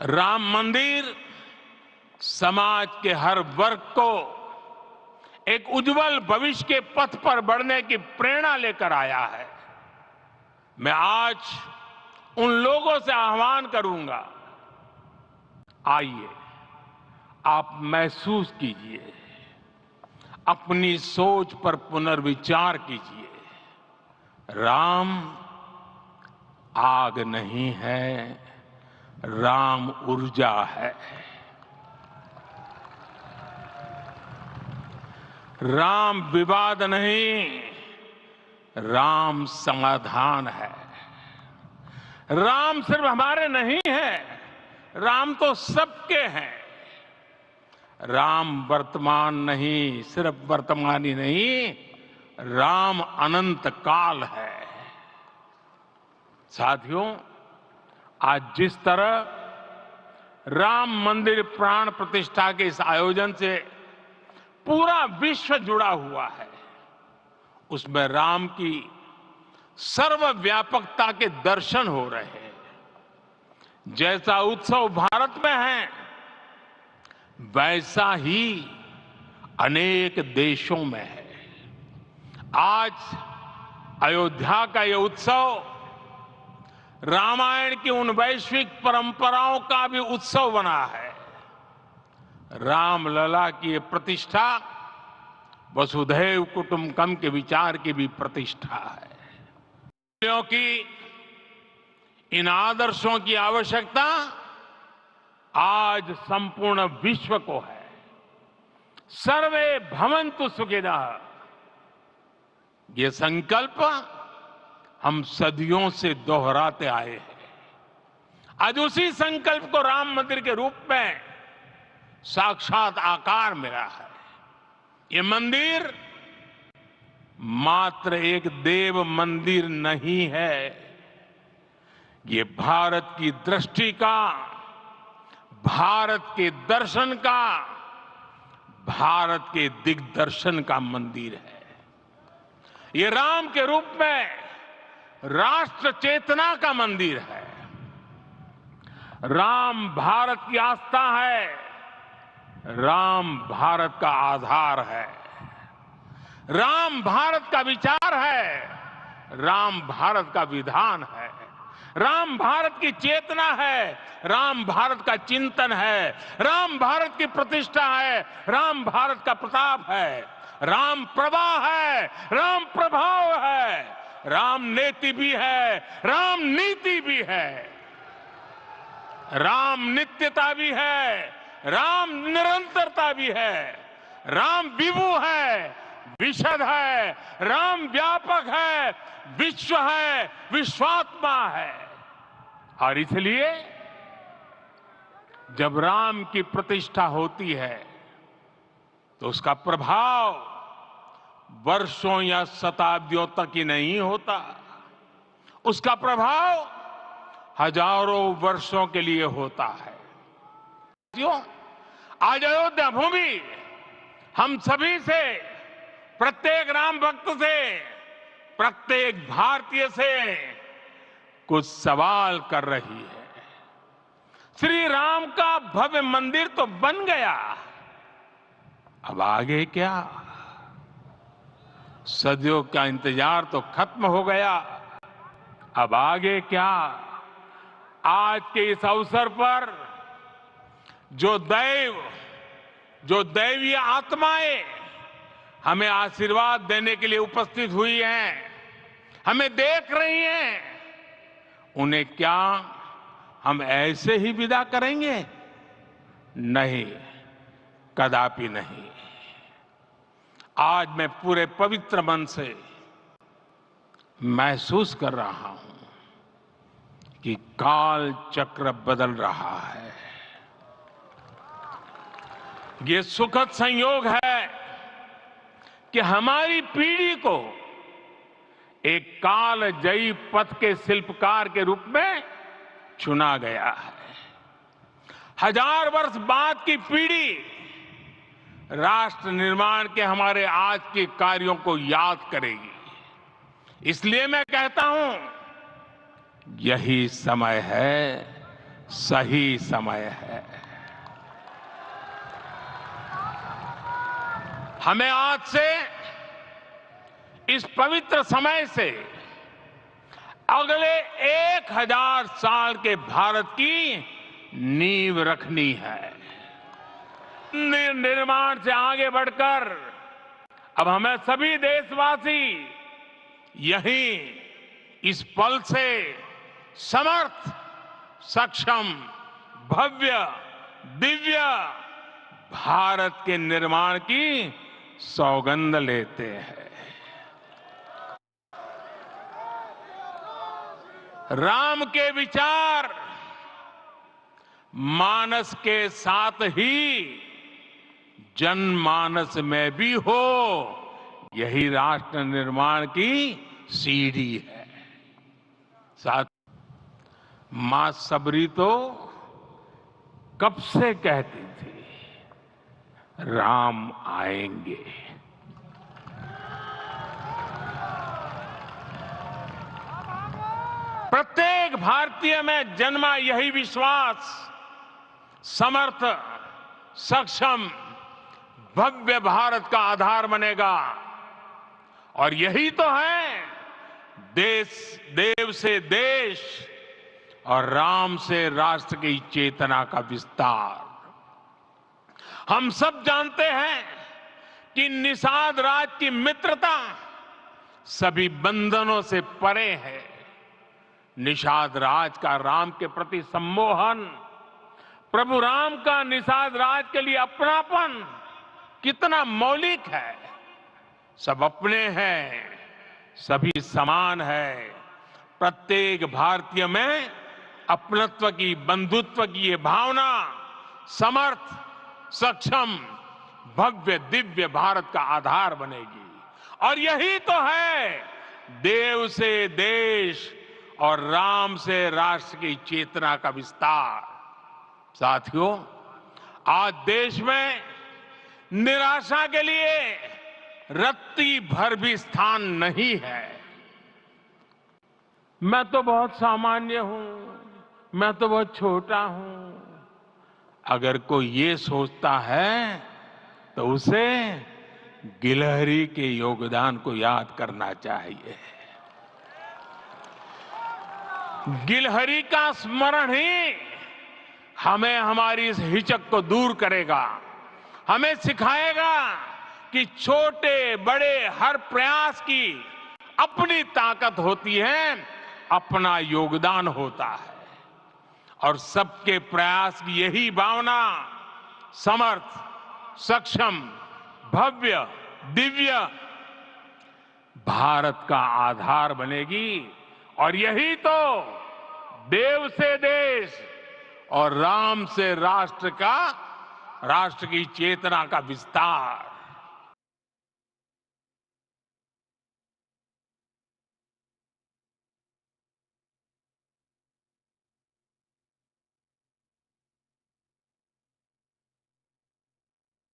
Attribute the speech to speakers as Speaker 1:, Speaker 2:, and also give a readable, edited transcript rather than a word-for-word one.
Speaker 1: राम मंदिर समाज के हर वर्ग को एक उज्जवल भविष्य के पथ पर बढ़ने की प्रेरणा लेकर आया है। मैं आज उन लोगों से आह्वान करूंगा, आइए आप महसूस कीजिए, अपनी सोच पर पुनर्विचार कीजिए। राम आग नहीं है, राम ऊर्जा है। राम विवाद नहीं, राम समाधान है। राम सिर्फ हमारे नहीं है, राम तो सबके हैं। राम वर्तमान नहीं, सिर्फ वर्तमान ही नहीं, राम अनंत काल है। साथियों, आज जिस तरह राम मंदिर प्राण प्रतिष्ठा के इस आयोजन से पूरा विश्व जुड़ा हुआ है, उसमें राम की सर्वव्यापकता के दर्शन हो रहे हैं। जैसा उत्सव भारत में है, वैसा ही अनेक देशों में है। आज अयोध्या का यह उत्सव रामायण की उन वैश्विक परंपराओं का भी उत्सव बना है। रामलला की ये प्रतिष्ठा वसुधैव कुटुंबकम के विचार की भी प्रतिष्ठा है, क्योंकि इन आदर्शों की आवश्यकता आज संपूर्ण विश्व को है। सर्वे भवन्तु सुखिनः, ये संकल्प हम सदियों से दोहराते आए हैं। आज उसी संकल्प को राम मंदिर के रूप में साक्षात आकार मिला है। ये मंदिर मात्र एक देव मंदिर नहीं है, ये भारत की दृष्टि का, भारत के दर्शन का, भारत के दिग्दर्शन का मंदिर है। ये राम के रूप में राष्ट्र चेतना का मंदिर है। राम भारत की आस्था है, राम भारत का आधार है, राम भारत का विचार है, राम भारत का विधान है, राम भारत की चेतना है, राम भारत का चिंतन है, राम भारत की प्रतिष्ठा है, राम भारत का प्रताप है, राम प्रवाह है, राम प्रभाव है, राम नेति भी है, राम नीति भी है, राम नित्यता भी है, राम निरंतरता भी है, राम विभु है, विशद है, राम व्यापक है, विश्व है, विश्वात्मा है। और इसलिए जब राम की प्रतिष्ठा होती है तो उसका प्रभाव वर्षों या शताब्दियों तक ही नहीं होता, उसका प्रभाव हजारों वर्षों के लिए होता है। क्यों? आज अयोध्या भूमि हम सभी से, प्रत्येक राम भक्त से, प्रत्येक भारतीय से कुछ सवाल कर रही है। श्री राम का भव्य मंदिर तो बन गया, अब आगे क्या? सदियों का इंतजार तो खत्म हो गया, अब आगे क्या? आज के इस अवसर पर जो दैवीय आत्माएं हमें आशीर्वाद देने के लिए उपस्थित हुई हैं, हमें देख रही हैं, उन्हें क्या हम ऐसे ही विदा करेंगे? नहीं, कदापि नहीं। आज मैं पूरे पवित्र मन से महसूस कर रहा हूं कि काल चक्र बदल रहा है। ये सुखद संयोग है कि हमारी पीढ़ी को एक कालजयी पथ के शिल्पकार के रूप में चुना गया है। 1000 वर्ष बाद की पीढ़ी राष्ट्र निर्माण के हमारे आज के कार्यों को याद करेगी। इसलिए मैं कहता हूं, यही समय है सही समय है। हमें आज से इस पवित्र समय से अगले 1000 साल के भारत की नींव रखनी है। निर्माण से आगे बढ़कर अब हमें सभी देशवासी यही इस पल से समर्थ, सक्षम, भव्य, दिव्य भारत के निर्माण की सौगंध लेते हैं। राम के विचार मानस के साथ ही जनमानस में भी हो, यही राष्ट्र निर्माण की सीढ़ी है। साथ मां सबरी तो कब से कहती थी, राम आएंगे। प्रत्येक भारतीय में जन्मा यही विश्वास समर्थ, सक्षम, भव्य भारत का आधार बनेगा। और यही तो है देव से देश और राम से राष्ट्र की चेतना का विस्तार। हम सब जानते हैं कि निषाद राज की मित्रता सभी बंधनों से परे है। निषाद राज का राम के प्रति सम्मोहन, प्रभु राम का निषाद राज के लिए अपनापन कितना मौलिक है। सब अपने हैं, सभी समान है। प्रत्येक भारतीय में अपनत्व की, बंधुत्व की ये भावना समर्थ, सक्षम, भव्य, दिव्य भारत का आधार बनेगी। और यही तो है देव से देश और राम से राष्ट्र की चेतना का विस्तार। साथियों, आज देश में निराशा के लिए रत्ती भर भी स्थान नहीं है। मैं तो बहुत सामान्य हूं, मैं तो बहुत छोटा हूं। अगर कोई ये सोचता है तो उसे गिलहरी के योगदान को याद करना चाहिए। गिलहरी का स्मरण ही हमें हमारी इस हिचक को दूर करेगा, हमें सिखाएगा कि छोटे बड़े हर प्रयास की अपनी ताकत होती है, अपना योगदान होता है। और सबके प्रयास की यही भावना समर्थ, सक्षम, भव्य, दिव्य भारत का आधार बनेगी। और यही तो देव से देश और राम से राष्ट्र की चेतना का विस्तार।